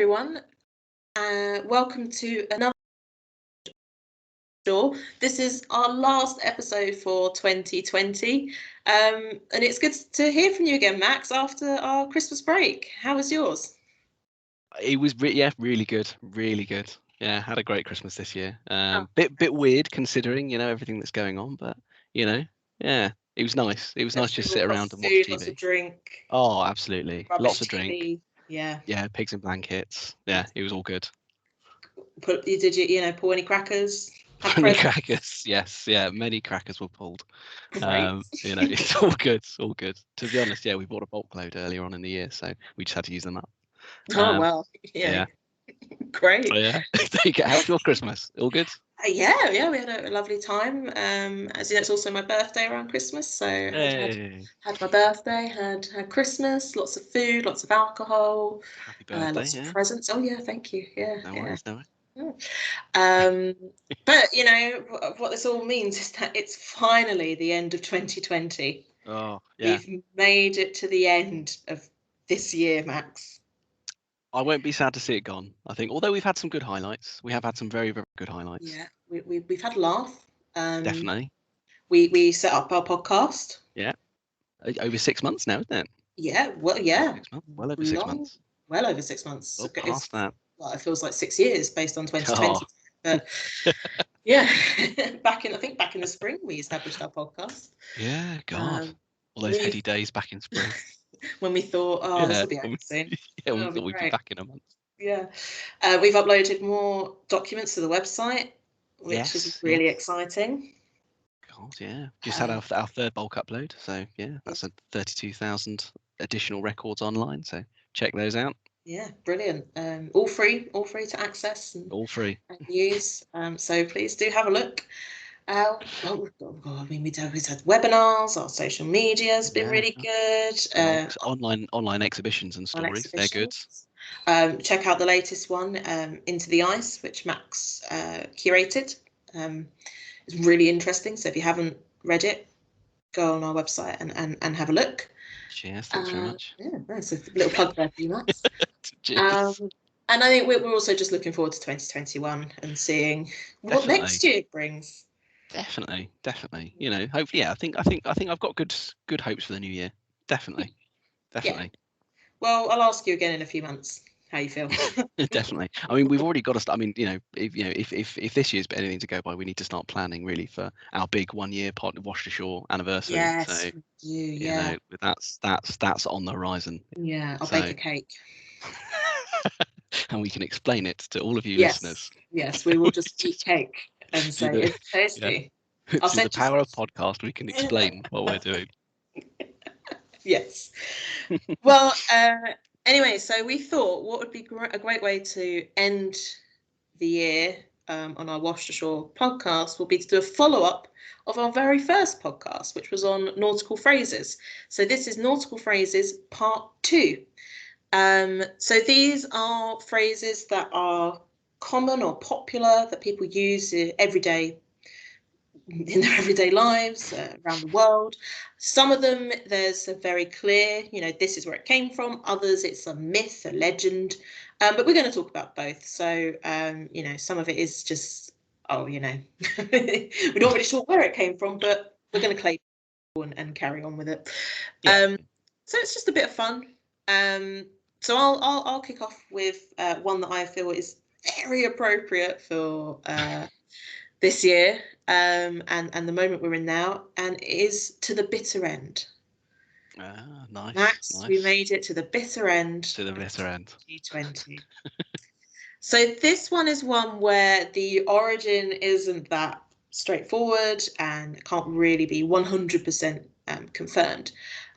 everyone. Welcome to another Ashore. This is our last episode for 2020. And it's good to hear from you again, Max, after our Christmas break. How was yours? It was really good, really good. Yeah, had a great Christmas this year. Bit weird considering everything that's going on, but yeah, it was nice. It was nice just to sit around and watch food, TV. lots of drink. Oh, absolutely, lots of drink. TV. Yeah, pigs in blankets. Yeah, it was all good. Did you pull any crackers? Many crackers, yes, many crackers were pulled. Great. It's all good, it's all good. To be honest, we bought a bulk load earlier on in the year, so we just had to use them up. Oh well, yeah. Great. So, yeah. How was your Christmas? All good? Yeah, we had a lovely time. As you know, it's also my birthday around Christmas, so had my birthday, had Christmas, lots of food, lots of alcohol, happy birthday, lots of presents. Oh yeah, thank you. Yeah, no worries, no worries. But what this all means is that it's finally the end of 2020. Oh yeah, we've made it to the end of this year, Max. I won't be sad to see it gone. I think, although we've had some good highlights, we have had some very, very good highlights. Yeah, we've had a laugh. Definitely. We set up our podcast. Yeah, over 6 months now, isn't it? Yeah, well, yeah. 6 months. Well over 6 months. Well over 6 months. Well past that. Well, it feels like 6 years based on 2020. But yeah, back in the spring we established our podcast. Yeah, God, all those heady days back in spring. When we thought, this will be over soon. Yeah, we thought we'd be back in a month. Yeah, we've uploaded more documents to the website, which is really exciting. God, yeah. Just had our third bulk upload, so yeah, that's a 32,000 additional records online. So check those out. Yeah, brilliant. All free to access and all free and use. So please do have a look. Oh God, we've had webinars. Our social media has been really good. Online exhibitions and stories, they're good. Check out the latest one, Into the Ice, which Max curated. It's really interesting. So if you haven't read it, go on our website and have a look. Cheers, thanks very much. Yeah, that's a little plug there for you, Max. And I think we're also just looking forward to 2021 and seeing what next year brings. Definitely. Hopefully, I think I've got good hopes for the new year. Definitely. Yeah. Well, I'll ask you again in a few months how you feel. Definitely. I mean, we've already got to start. I mean, if this year's anything to go by, we need to start planning really for our big 1 year Washed Ashore anniversary. Yes, so yeah. That's on the horizon. Yeah, I'll bake a cake. And we can explain it to all of you listeners. Yes, we will just eat cake and say it's tasty. Yeah. Through the power of podcast, we can explain what we're doing. Yes. Well, anyway, so we thought what would be a great way to end the year on our Washed Ashore podcast will be to do a follow-up of our very first podcast, which was on Nautical Phrases. So this is Nautical Phrases Part 2. So these are phrases that are common or popular that people use every day in their everyday lives around the world. Some of them there's a very clear, this is where it came from. Others it's a myth, a legend. But we're going to talk about both. So some of it is just we're not really sure where it came from, but we're going to claim and carry on with it. So it's just a bit of fun. So I'll kick off with one that I feel is very appropriate for this year and the moment we're in now, and it is to the bitter end. Nice. Max, we made it to the bitter end. To the bitter end. 2020. So this one is one where the origin isn't that straightforward and can't really be 100% confirmed.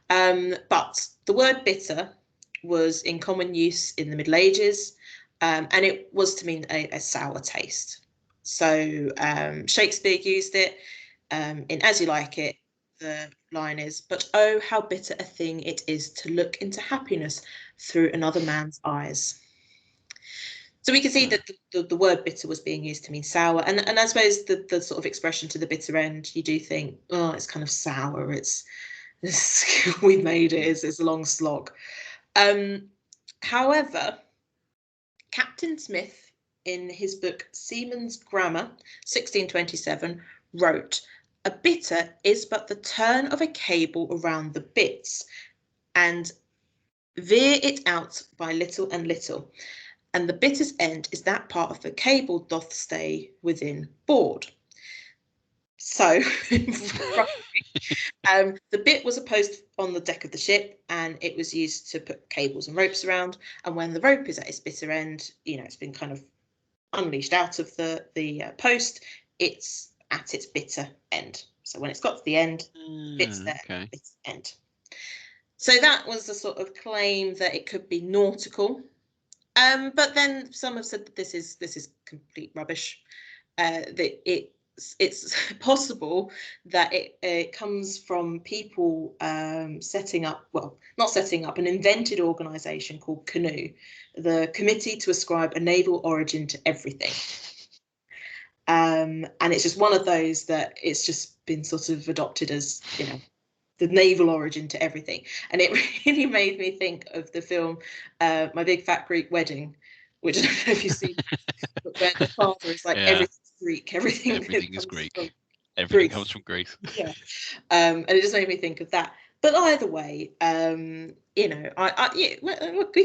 But the word bitter was in common use in the Middle Ages, and it was to mean a sour taste. So Shakespeare used it in As You Like It. The line is, "But oh, how bitter a thing it is to look into happiness through another man's eyes." So we can see that the word bitter was being used to mean sour. And I suppose the sort of expression to the bitter end, you do think, oh, it's kind of sour. It's we made it. It's a long slog. However, Captain Smith, in his book Seaman's Grammar, 1627, wrote, "A bitter is but the turn of a cable around the bitts, and veer it out by little and little, and the bitter's end is that part of the cable doth stay within board." So the bit was a post on the deck of the ship, and it was used to put cables and ropes around. And when the rope is at its bitter end, it's been kind of unleashed out of the post, it's at its bitter end. So when it's got to the end, bit's there, okay. Bit's end. So that was the sort of claim that it could be nautical. But then some have said that this is complete rubbish. That it's possible that it comes from people setting up, well, not setting up, an invented organisation called Canoe, the Committee to Ascribe a Naval Origin to Everything. And it's just one of those that it's just been sort of adopted as, the naval origin to everything. And it really made me think of the film My Big Fat Greek Wedding, which I don't know if you've seen, but where the father is like, everything's Greek, everything is Greek. Everything comes from Greece. Yeah. And it just made me think of that. But either way, we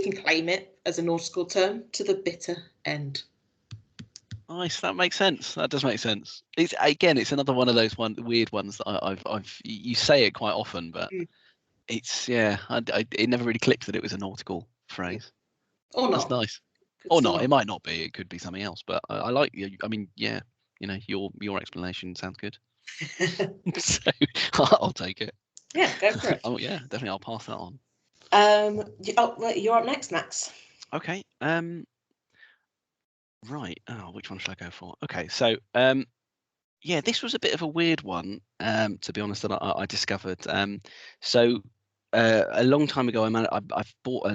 can claim it as a nautical term, to the bitter end. Nice, that makes sense. That does make sense. It's another one of those weird ones that you say it quite often, but it's it never really clicked that it was a nautical phrase. Or not. That's nice. Or not. It might not be. It could be something else. But I like. I mean, yeah. Your explanation sounds good. So I'll take it. Yeah, go for it. Oh yeah, definitely. I'll pass that on. You're up next, Max. Okay. Right. Oh, which one should I go for? Okay. So yeah, this was a bit of a weird one, to be honest, that I discovered. So a long time ago, I've bought a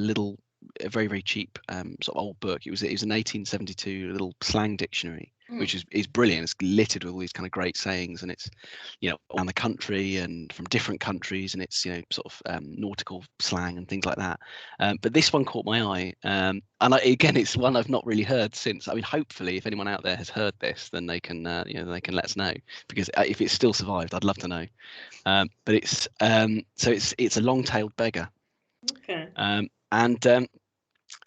very, very cheap sort of old book. It was an 1872 little slang dictionary, which is brilliant. It's littered with all these kind of great sayings, and it's around the country and from different countries, and it's sort of nautical slang and things like that. But this one caught my eye, and again, it's one I've not really heard since. I mean, hopefully, if anyone out there has heard this, then they can they can let us know, because if it's still survived, I'd love to know. But it's it's a long-tailed beggar. Okay.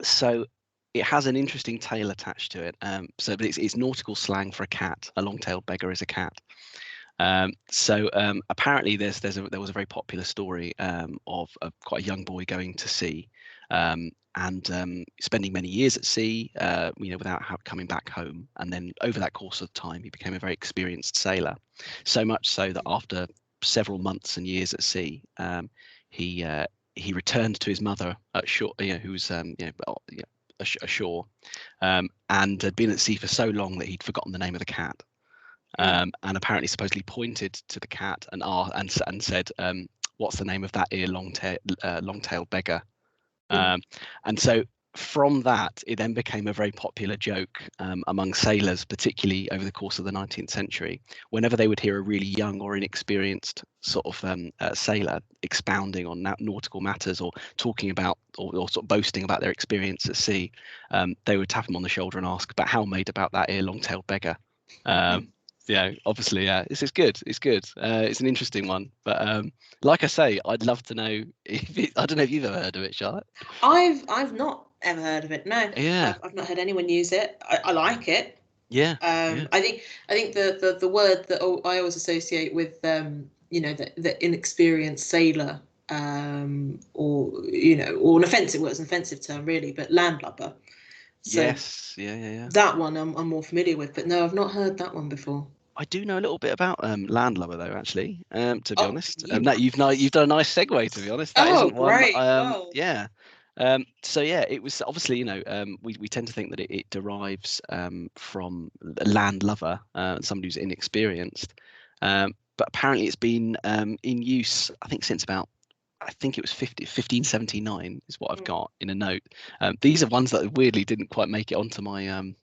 So it has an interesting tale attached to it. But it's nautical slang for a cat. A long-tailed beggar is a cat. Apparently there was a very popular story of quite a young boy going to sea and spending many years at sea, without coming back home. And then over that course of time, he became a very experienced sailor. So much so that after several months and years at sea, he returned to his mother at shore, who was ashore, and had been at sea for so long that he'd forgotten the name of the cat. And apparently supposedly pointed to the cat and said, "What's the name of that long-tailed beggar?" And so from that, it then became a very popular joke among sailors, particularly over the course of the 19th century. Whenever they would hear a really young or inexperienced sort of sailor expounding on nautical matters, or talking about or sort of boasting about their experience at sea, they would tap him on the shoulder and ask, "But how made about that long-tailed beggar?" Obviously, it's good. It's good. It's an interesting one, but like I say, I'd love to know I don't know if you've ever heard of it, Charlotte. I've not ever heard of it. No. Yeah. I've not heard anyone use it. I like it. Yeah. I think the word that I always associate with the inexperienced sailor, or an offensive term really, but landlubber. So yes. Yeah. That one I'm more familiar with, but no, I've not heard that one before. I do know a little bit about landlubber though, actually. To be honest, you've done a nice segue. To be honest, that isn't great. one. Yeah. So yeah, it was obviously we tend to think that it derives from a landlubber, somebody who's inexperienced, but apparently it's been in use, I think, since about, I think it was 1579 is what I've got in a note. These are ones that weirdly didn't quite make it onto my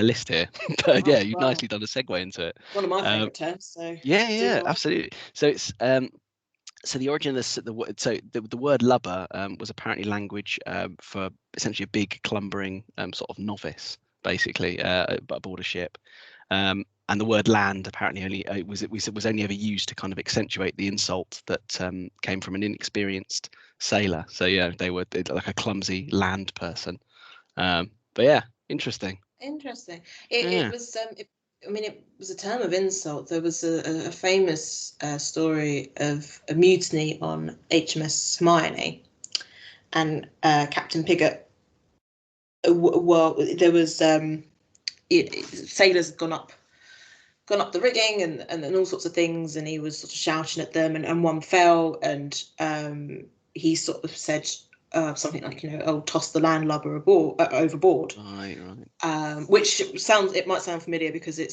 list here. But yeah, you've nicely done a segue into it. One of my favourite terms. So yeah, absolutely. So it's So the origin of the word lubber was apparently language for essentially a big clumbering sort of novice, basically, aboard a ship. And the word land apparently only was only ever used to kind of accentuate the insult that came from an inexperienced sailor. So yeah, they were like a clumsy land person. But yeah, interesting. Interesting. It was. It was a term of insult. There was a famous story of a mutiny on HMS Hermione, and Captain Piggott. Well, there was sailors had gone up the rigging and all sorts of things, and he was sort of shouting at them, and one fell, and he sort of said something like, "Oh, toss the landlubber overboard." Right. Which might sound familiar because it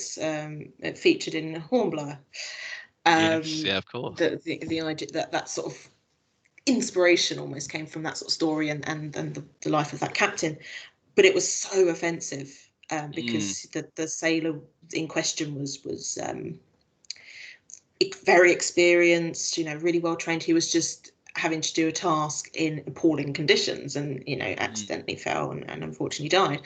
featured in Hornblower. Yes, yeah, of course. The idea that sort of inspiration almost came from that sort of story and the life of that captain, but it was so offensive because the sailor in question was very experienced, really well trained. He was just having to do a task in appalling conditions, and accidentally fell and unfortunately died.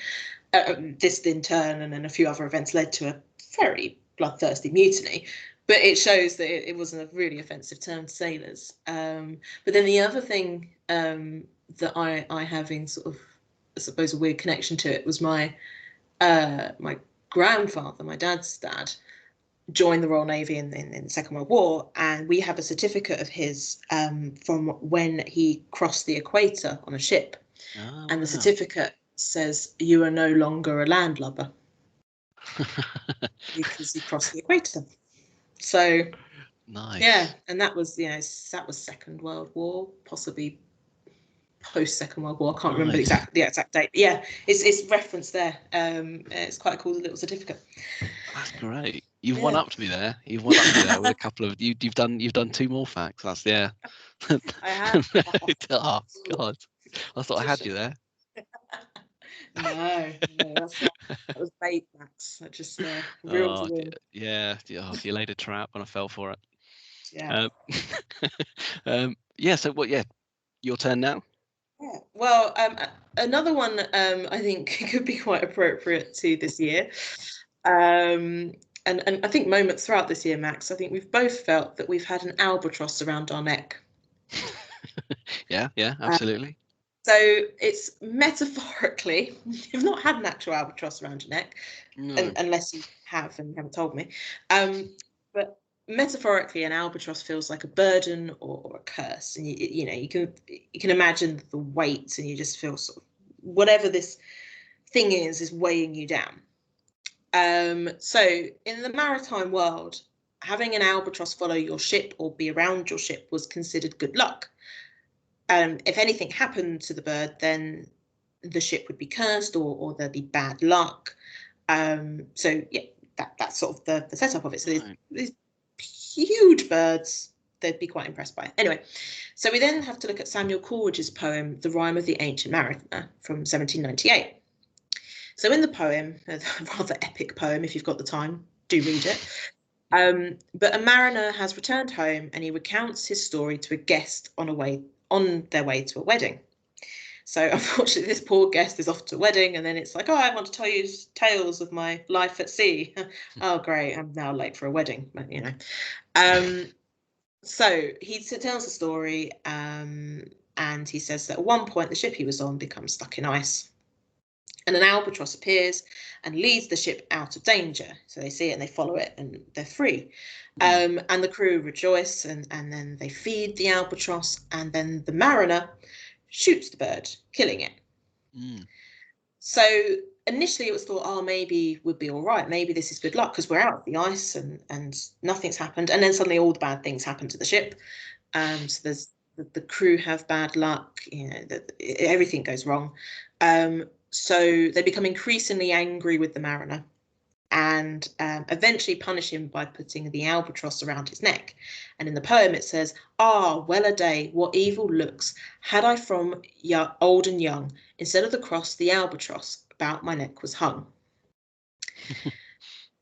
This in turn, and then a few other events, led to a very bloodthirsty mutiny. But it shows that it wasn't a really offensive term to sailors. But then the other thing that I have in sort of, I suppose, a weird connection to it was my grandfather, my dad's dad, joined the Royal Navy in the Second World War, and we have a certificate of his from when he crossed the equator on a ship. Oh, and the certificate says, "You are no longer a landlubber," because he crossed the equator. So nice. Yeah, and that was Second World War, possibly post Second World War. I can't remember the exact date. Yeah, it's referenced there. It's quite a cool little certificate. That's great. You've one upped me there. You've one upped me there with a couple of you've done 2 more facts. That's I have. Oh God, I thought I had you there. No, that was bait, Max. I just reeled you in. Yeah. Oh, you laid a trap and I fell for it. Yeah. Yeah. So what? Yeah, your turn now. Yeah. Well, another one I think could be quite appropriate to this year. And I think moments throughout this year, Max, I think we've both felt that we've had an albatross around our neck. Yeah, absolutely. So it's metaphorically, you've not had an actual albatross around your neck, unless you have and you haven't told me. But metaphorically, an albatross feels like a burden or a curse, and you can imagine the weight, and you just feel sort of whatever this thing is weighing you down. So in the maritime world, having an albatross follow your ship or be around your ship was considered good luck. If anything happened to the bird, then the ship would be cursed or there'd be bad luck. So yeah, that's sort of the setup of it. So these huge birds, they'd be quite impressed by it. Anyway, so we then have to look at Samuel Coleridge's poem, The Rime of the Ancient Mariner from 1798. So in the poem, a rather epic poem, if you've got the time, do read it. But a mariner has returned home and he recounts his story to a guest on their way to a wedding. So unfortunately, this poor guest is off to a wedding, and then it's like, "Oh, I want to tell you tales of my life at sea." Oh, great! I'm now late for a wedding, but So he tells the story, and he says that at one point the ship he was on becomes stuck in ice, and an albatross appears and leads the ship out of danger. So they see it and they follow it, and they're free. And the crew rejoice, and then they feed the albatross, and then the mariner shoots the bird, killing it. So initially it was thought, oh, maybe we'd be all right. Maybe this is good luck because we're out of the ice and nothing's happened. And then suddenly all the bad things happen to the ship. So there's the crew have bad luck. Everything goes wrong. So they become increasingly angry with the mariner and eventually punish him by putting the albatross around his neck. And in the poem it says, "Ah, well a day, what evil looks had I from old and young, instead of the cross, the albatross about my neck was hung."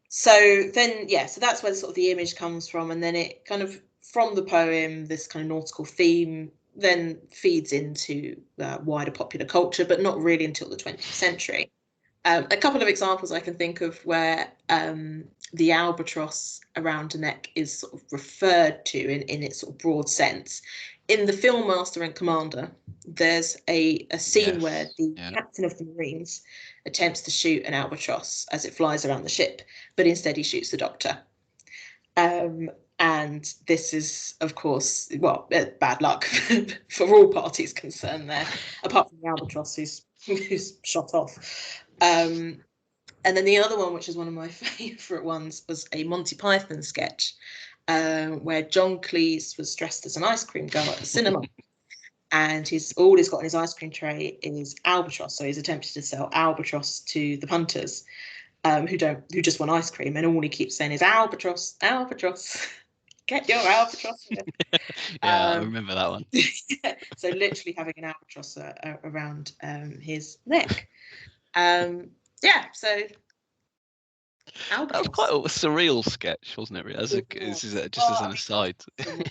So then, so that's where sort of the image comes from, and then it kind of from the poem, this kind of nautical theme then feeds into wider popular culture, but not really until the 20th century. A couple of examples I can think of where the albatross around a neck is sort of referred to in its sort of broad sense. In the film Master and Commander, there's a scene where the captain of the Marines attempts to shoot an albatross as it flies around the ship, but instead he shoots the doctor. And this is, of course, well, bad luck for all parties concerned there, apart from the albatross who's shot off. And then the other one, which is one of my favourite ones, was a Monty Python sketch where John Cleese was dressed as an ice cream girl at the cinema. And all he's got in his ice cream tray is albatross. So he's attempted to sell albatross to the punters who just want ice cream. And all he keeps saying is albatross, albatross. Get your albatross here. I remember that one. Yeah, so literally having an albatross around his neck. So albatross. That was quite a surreal sketch, wasn't it? Really? As an aside,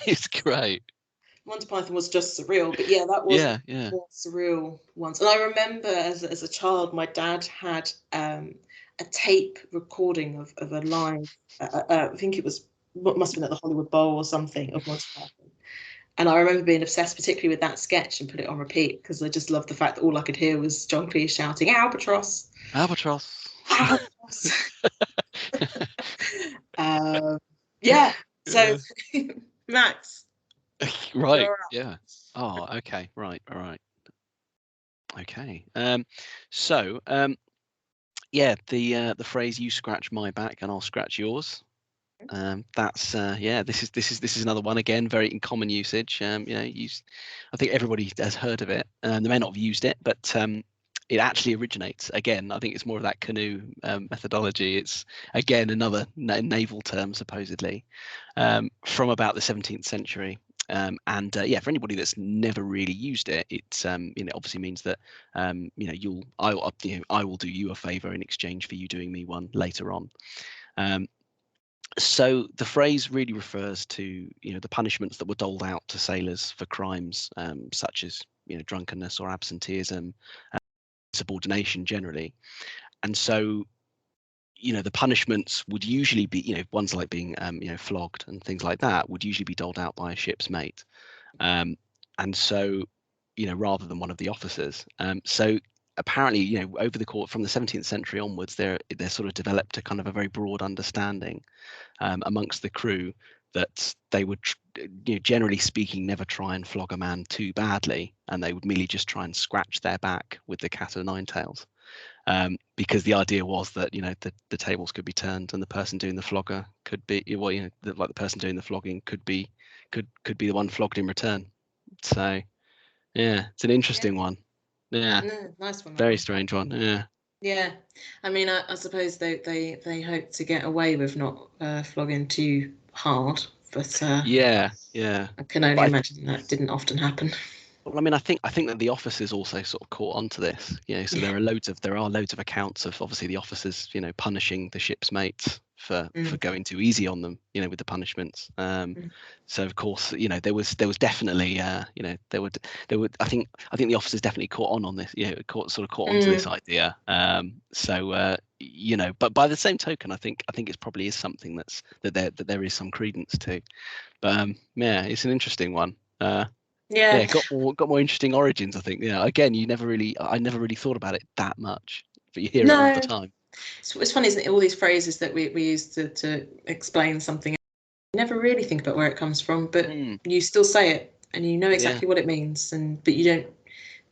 it's great. Monty Python was just surreal, but yeah, that was more surreal ones. And I remember as a child, my dad had a tape recording of a live. I think it was. Must have been at the Hollywood Bowl or something of Monty Python. And I remember being obsessed particularly with that sketch and put it on repeat because I just loved the fact that all I could hear was John Cleese shouting, albatross. Albatross. Albatross. So Max. Right. Yeah. Oh, okay. Right. All right. Okay. The phrase "you scratch my back and I'll scratch yours." This is another one, again, very in common usage. I think everybody has heard of it. They may not have used it, but it actually originates, again, I think it's more of that canoe methodology. It's again another naval term, supposedly, from about the 17th century. For anybody that's never really used it, it obviously means that I will do you a favor in exchange for you doing me one later on. So the phrase really refers to the punishments that were doled out to sailors for crimes such as drunkenness or absenteeism, subordination generally. And so the punishments would usually be ones like being flogged and things like that would usually be doled out by a ship's mate, and so rather than one of the officers. So apparently over the course from the 17th century onwards, there sort of developed a kind of a very broad understanding amongst the crew that they would generally speaking never try and flog a man too badly, and they would merely just try and scratch their back with the cat o' nine tails, because the idea was that the tables could be turned and the person doing the flogger could be the person doing the flogging could be the one flogged in return. So it's an interesting one. Nice one. Very strange one. Yeah, I mean, I suppose they hope to get away with not flogging too hard, but I can only imagine that didn't often happen. Well, I mean, I think that the officers also sort of caught onto this, so there are loads of accounts of obviously the officers, punishing the ship's mates for going too easy on them, with the punishments. So of course, there was definitely, I think the officers definitely caught on this, caught onto this idea. But by the same token, I think it probably is something that there is some credence to. But it's an interesting one. Got more interesting origins, I think. Again, I never really thought about it that much, but you hear it all the time. It's funny, isn't it? All these phrases that we use to explain something, you never really think about where it comes from, but you still say it and you know exactly what it means, but you don't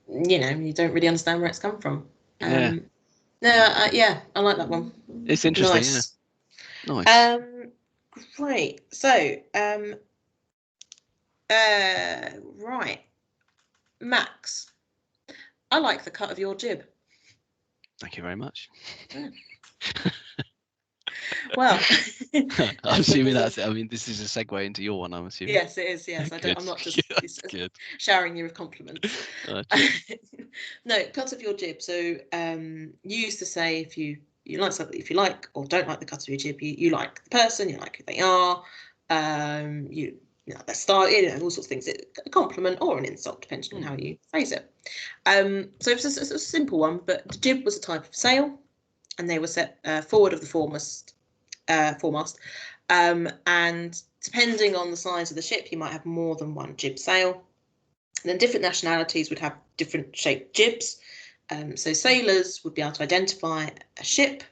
really understand where it's come from. I like that one. It's interesting. Nice. Great. So right, Max, I like the cut of your jib. Thank you very much. Yeah. Well, I'm assuming this is a segue into your one, I'm assuming. Yes, it is. Yes, I'm not just showering you with compliments. No, cut of your jib. So you used to say if you like something, if you like or don't like the cut of your jib, you like the person, you like who they are, you their style, all sorts of things. A compliment or an insult, depending on how you phrase it. So it was a simple one, but the jib was a type of sail, and they were set forward of the foremast. And depending on the size of the ship, you might have more than one jib sail. And then different nationalities would have different shaped jibs. So sailors would be able to identify a ship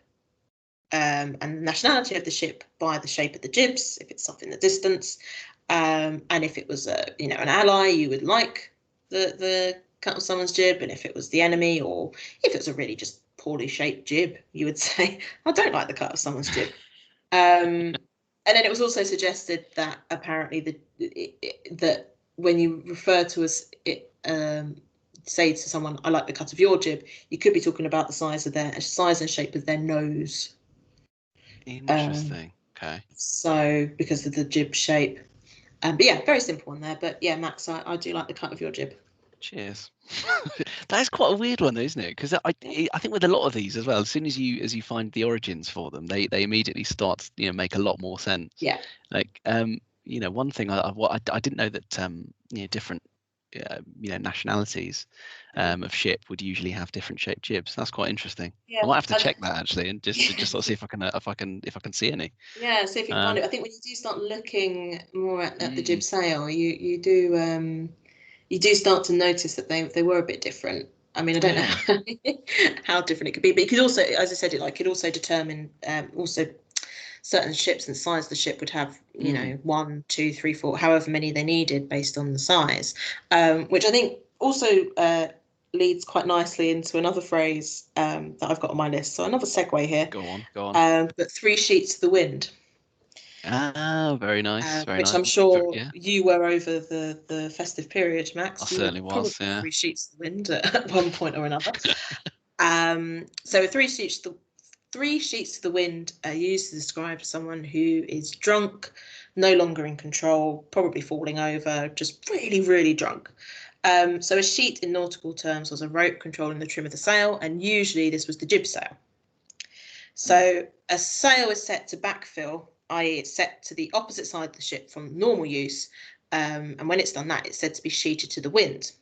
and the nationality of the ship by the shape of the jibs, if it's off in the distance. And if it was an ally, you would like the cut of someone's jib, and if it was the enemy, or if it was a really just poorly shaped jib, you would say, I don't like the cut of someone's jib. And then it was also suggested that apparently that when you refer to say to someone, I like the cut of your jib, you could be talking about the size and shape of their nose. Interesting. Okay. So because of the jib shape. But yeah, very simple one there. But yeah, Max, I do like the cut of your jib. Cheers. That is quite a weird one, though, isn't it? Because I think with a lot of these as well, as soon as you find the origins for them, they immediately start make a lot more sense. Yeah. Like one thing I didn't know that different nationalities of ship would usually have different shaped jibs. That's quite interesting. Yeah. I might have to check that actually, and just sort of see if I can see any. Yeah, see if you can find it. I think when you do start looking more at the jib sail, you do start to notice that they were a bit different. I mean, I don't know how different it could be, but you could also, as I said, it could also determine also certain ships and the size of the ship would have 1, 2, 3, 4, however many they needed based on the size, which I think also leads quite nicely into another phrase that I've got on my list. So another segue here. Go on. But 3 sheets to the wind. Ah, very nice. Very which nice. I'm sure you were over the festive period, Max. I certainly was. Yeah. 3 sheets to the wind at one point or another. So 3 sheets to the wind are used to describe someone who is drunk, no longer in control, probably falling over, just really, really drunk. So a sheet in nautical terms was a rope controlling the trim of the sail, and usually this was the jib sail. So a sail is set to backfill, i.e. it's set to the opposite side of the ship from normal use, and when it's done that, it's said to be sheeted to the wind.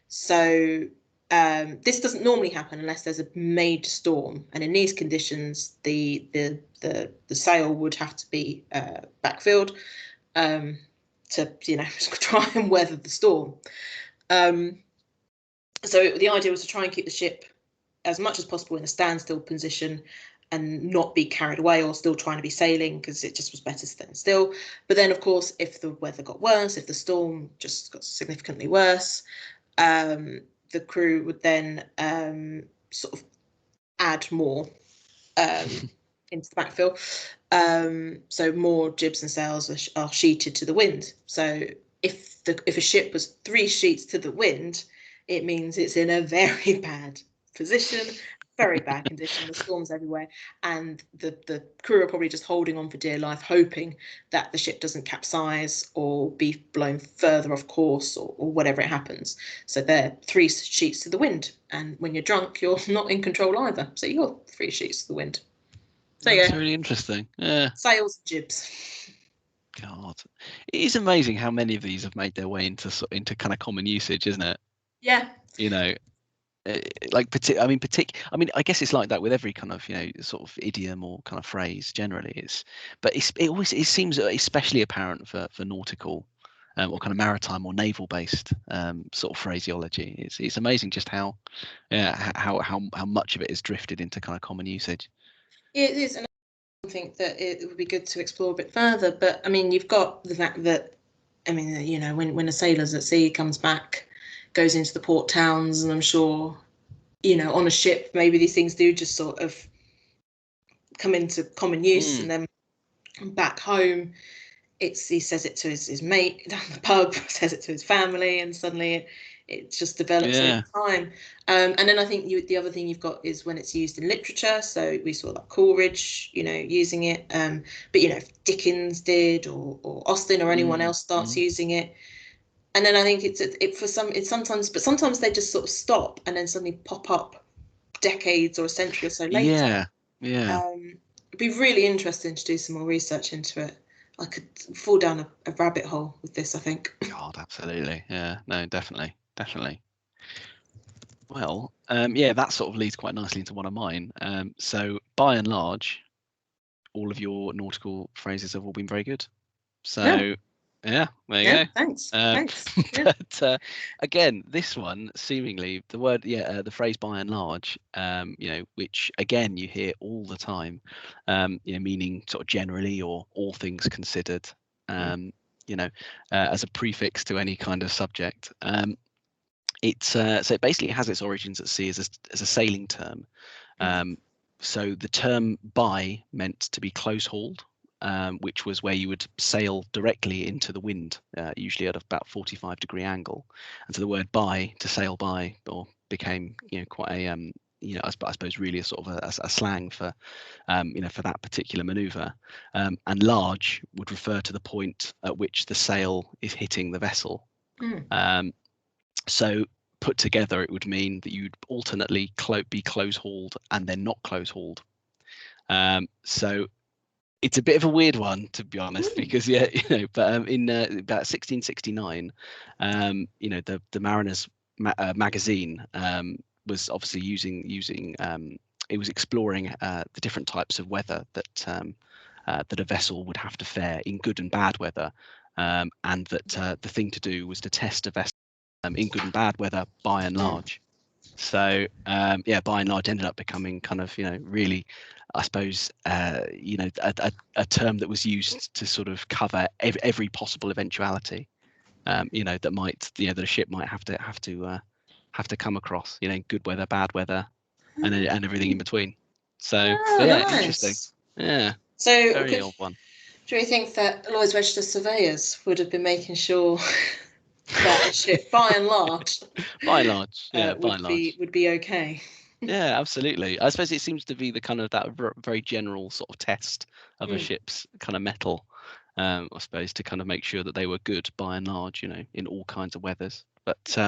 So this doesn't normally happen unless there's a major storm, and in these conditions, the sail would have to be backfilled to try and weather the storm. So the idea was to try and keep the ship as much as possible in a standstill position and not be carried away or still trying to be sailing, because it just was better to stand still. But then, of course, if the weather got worse, if the storm just got significantly worse, the crew would then sort of add more into the backfill. So more jibs and sails are sheeted to the wind. So if a ship was 3 sheets to the wind, it means it's in a very bad position, very bad condition. The storm's everywhere, and the crew are probably just holding on for dear life, hoping that the ship doesn't capsize or be blown further off course or whatever it happens. So they're 3 sheets to the wind, and when you're drunk, you're not in control either. So you're 3 sheets to the wind. So that's really interesting. Yeah. Sails and jibs. God, it is amazing how many of these have made their way into kind of common usage, isn't it? Yeah. Like I mean, I guess it's like that with every kind of sort of idiom or kind of phrase generally. It seems especially apparent for nautical or kind of maritime or naval based sort of phraseology. It's amazing just how much of it is drifted into kind of common usage. It is, and I think that it would be good to explore a bit further. But I mean, you've got the fact that when a sailor's at sea comes back, goes into the port towns, and I'm sure on a ship maybe these things do just sort of come into common use, and then back home he says it to his mate down the pub, says it to his family, and suddenly it just develops over time. And then I think the other thing you've got is when it's used in literature. So we saw like Coleridge using it, but if Dickens did or Austen or anyone else starts using it. And then I think sometimes they just sort of stop and then suddenly pop up decades or a century or so later. Yeah. It'd be really interesting to do some more research into it. I could fall down a rabbit hole with this, I think. God, absolutely. Yeah, no, definitely. Well, yeah, that sort of leads quite nicely into one of mine. So by and large, all of your nautical phrases have all been very good. So yeah, there you go. Thanks. Thanks. Yeah. But again, this one seemingly the word, the phrase "by and large," which again you hear all the time, meaning sort of generally or all things considered, as a prefix to any kind of subject. So it basically has its origins at sea as a sailing term. So the term "by" meant to be close hauled, which was where you would sail directly into the wind, usually at about 45-degree angle. And so the word "by," to sail by, or became quite a I suppose really a sort of a slang for for that particular maneuver. And large would refer to the point at which the sail is hitting the vessel. So put together, it would mean that you'd alternately be close hauled and then not close hauled. So it's a bit of a weird one, to be honest, because but in about 1669, the Mariners magazine was obviously using it was exploring the different types of weather that a vessel would have to fare in good and bad weather, and that the thing to do was to test a vessel in good and bad weather by and large. So by and large ended up becoming kind of really, I suppose a term that was used to sort of cover every possible eventuality that might that a ship might have to come across, good weather, bad weather, and everything in between. So Nice. Interesting. Yeah. So very old one. Do you think that Lloyd's Register surveyors would have been making sure that a ship, by and large, would be okay? Yeah, absolutely. I suppose it seems to be the kind of that very general sort of test of a ship's kind of mettle, I suppose, to kind of make sure that they were good by and large, in all kinds of weathers. But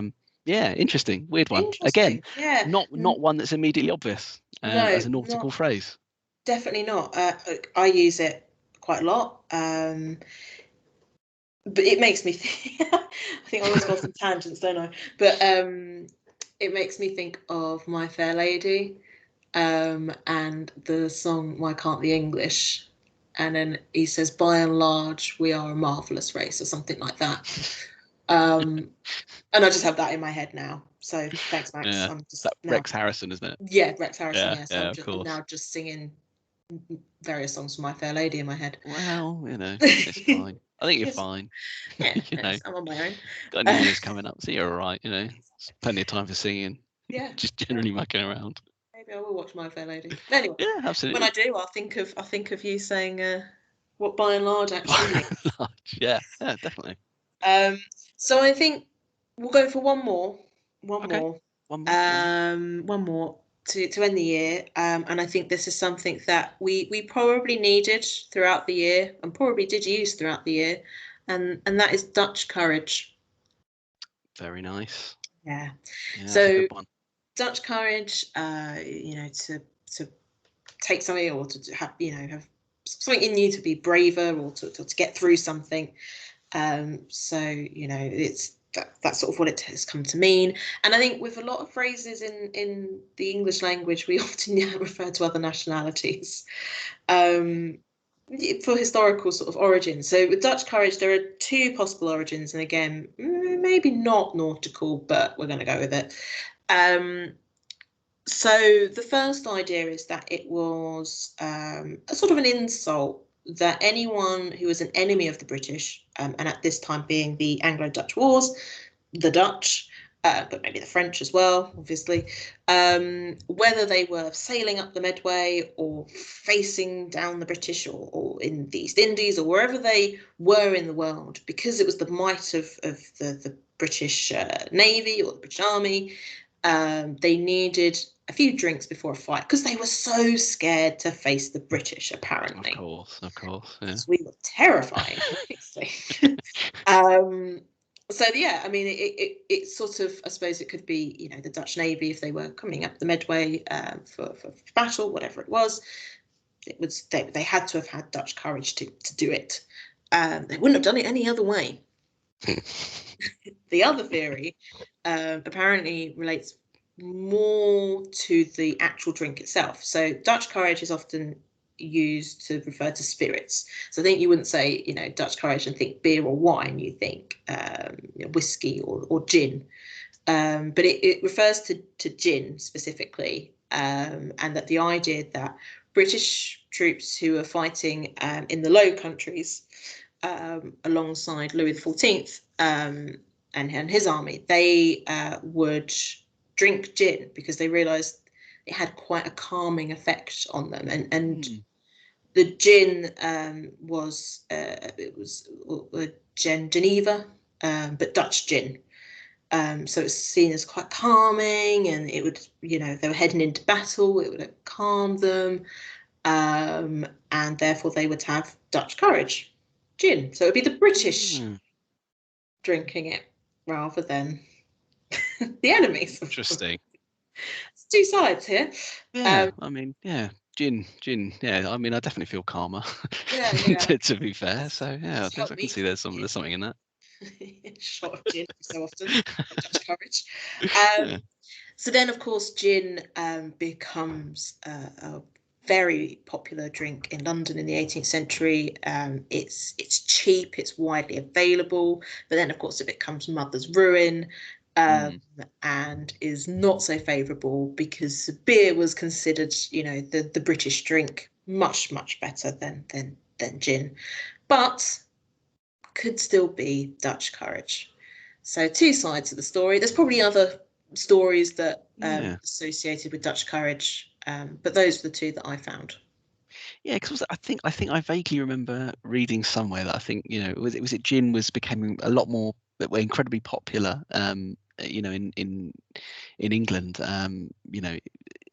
interesting, weird one. Again, not one that's immediately obvious as a nautical phrase. Definitely not. I use it quite a lot. But it makes me think, I think I always go off on tangents, don't I? But it makes me think of My Fair Lady and the song Why Can't the English? And then he says, by and large, we are a marvellous race, or something like that. And I just have that in my head now. So thanks, Max. Yeah. I'm just Rex Harrison, isn't it? Yeah, Rex Harrison. Yeah. So I'm now just singing various songs from My Fair Lady in my head. Well, it's fine. I think you're fine. Yeah, I'm on my own. Got New Year's coming up, so you're all right. Plenty of time for singing. Yeah. Just generally mucking around. Maybe I will watch My Fair Lady. But anyway, yeah, absolutely. When I do, I'll think of you saying what by and large actually means. Yeah, definitely. So I think we'll go for one more. One more to end the year. And I think this is something that we probably needed throughout the year and probably did use throughout the year. And that is Dutch courage. Very nice. Yeah. So that's a good one. Dutch courage, to take something or to have something in you to be braver or to get through something. It's that's sort of what it has come to mean. And I think with a lot of phrases in the English language, we often refer to other nationalities for historical sort of origins. So with Dutch courage, there are two possible origins. And again, maybe not nautical, but we're going to go with it. So the first idea is that it was a sort of an insult that anyone who was an enemy of the British, and at this time being the Anglo-Dutch Wars, the Dutch, but maybe the French as well, obviously, whether they were sailing up the Medway or facing down the British or in the East Indies or wherever they were in the world, because it was the might of the British Navy or the British Army, they needed a few drinks before a fight because they were so scared to face the British, apparently. Of course. Yeah. We were terrifying, obviously. So yeah, I mean, it sort of, I suppose it could be, the Dutch Navy if they were coming up the Medway for battle, whatever it was. They had to have had Dutch courage to do it. They wouldn't have done it any other way. The other theory apparently relates more to the actual drink itself. So Dutch courage is often used to refer to spirits. So I think you wouldn't say, Dutch courage and think beer or wine. You think whiskey or gin. But it refers to gin specifically, and that the idea that British troops who are fighting in the Low Countries alongside Louis XIV and his army, they would drink gin because they realised it had quite a calming effect on them, and the gin was Geneva, but Dutch gin. So it's seen as quite calming, and it would, they were heading into battle, it would calm them, and therefore they would have Dutch courage, gin. So it would be the British drinking it rather than the enemies. Interesting. It's two sides here. Yeah, I mean, gin. Yeah, I mean, I definitely feel calmer. Yeah. to be fair, so yeah, I can see there's something in that. Shot of gin so often. Dutch courage. So then, of course, gin becomes a very popular drink in London in the 18th century. It's cheap, it's widely available, but then, of course, it becomes mother's ruin. And is not so favourable because beer was considered, the British drink much better than gin, but could still be Dutch courage. So two sides of the story. There's probably other stories that associated with Dutch courage, but those were the two that I found. Yeah, because I think I vaguely remember reading somewhere that I think was it gin was becoming a lot more incredibly popular. In England.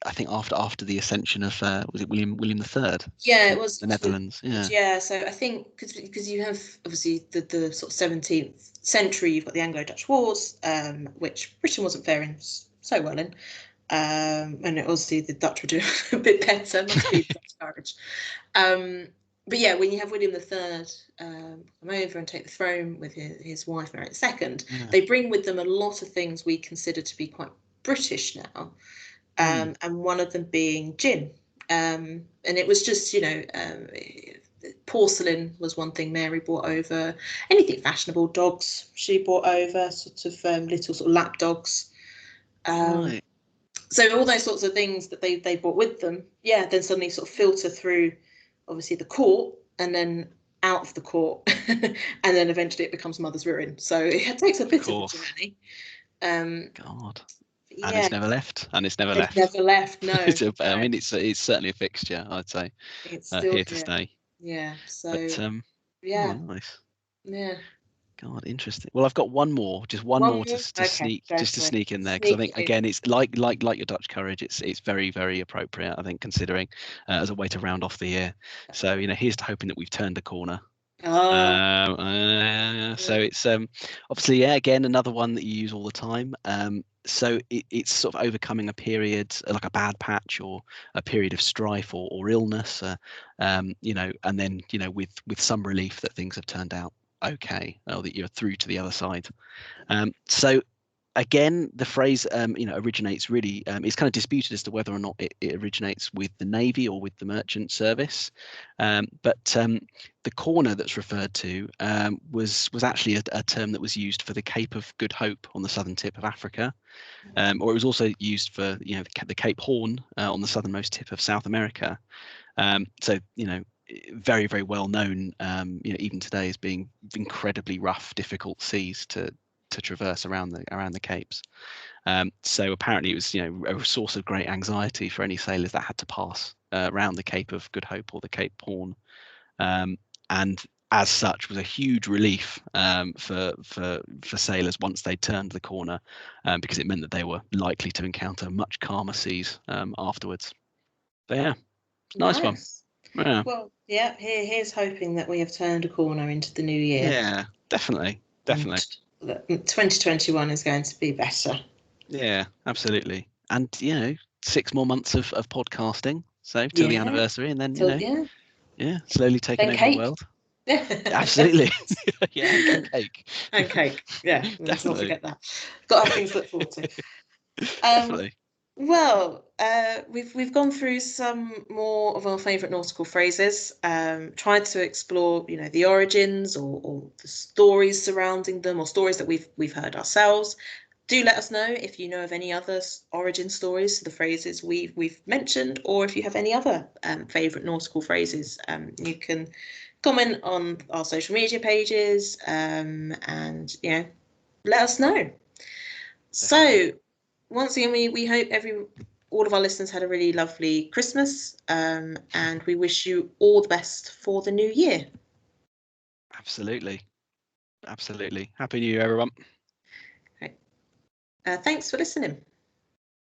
I think after the ascension of was it William III? Yeah, it was the Netherlands. Yeah, so I think because you have obviously the sort of 17th century, you've got the Anglo-Dutch Wars, which Britain wasn't faring so well in, and obviously the Dutch were doing a bit better. Must be Dutch courage. But yeah, when you have William III come over and take the throne with his wife Mary II, they bring with them a lot of things we consider to be quite British now, and one of them being gin. And it was just, porcelain was one thing Mary brought over. Anything fashionable, dogs she brought over, sort of little sort of lap dogs. So all those sorts of things that they brought with them, then suddenly sort of filter through, obviously, the court, and then out of the court, and then eventually it becomes mother's ruin. So it takes a bit of a journey. God. Yeah. And it's never left. Never left. No. I mean, it's certainly a fixture, I'd say. It's still here to stay. Yeah. So. But, yeah. Oh, nice. Yeah. God, interesting. Well, I've got one more to sneak in there, because I think again it's like your Dutch courage. It's very, very appropriate, I think, considering as a way to round off the year. So here's to hoping that we've turned a corner. So it's obviously again another one that you use all the time. So it's sort of overcoming a period like a bad patch or a period of strife or illness, and then with some relief that things have turned out okay, or that you're through to the other side. So again, the phrase originates really, it's kind of disputed as to whether or not it originates with the Navy or with the merchant service, but the corner that's referred to was actually a term that was used for the Cape of Good Hope on the southern tip of Africa, or it was also used for the Cape Horn on the southernmost tip of South America. So very, very well known, even today, as being incredibly rough, difficult seas to traverse around the capes. So apparently it was a source of great anxiety for any sailors that had to pass around the Cape of Good Hope or the Cape Horn, and as such was a huge relief for sailors once they turned the corner, because it meant that they were likely to encounter much calmer seas afterwards. But yeah, nice one. Yeah. Well, here's hoping that we have turned a corner into the new year. Yeah, definitely. 2021 is going to be better. Yeah, absolutely. And 6 more months of podcasting, so till the anniversary, and then slowly taking over the world. Absolutely. Yeah, and cake. And cake. Yeah, let's not Definitely. forget that. Got to have things to look forward to. Definitely. Well, we've gone through some more of our favourite nautical phrases, tried to explore, the origins or the stories surrounding them, or stories that we've heard ourselves. Do let us know if you know of any other origin stories to the phrases we've mentioned, or if you have any other favourite nautical phrases. You can comment on our social media pages, and let us know. Definitely. So once again, we hope all of our listeners had a really lovely Christmas, and we wish you all the best for the new year. Absolutely. Absolutely. Happy New Year, everyone. Right. Thanks for listening.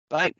Bye.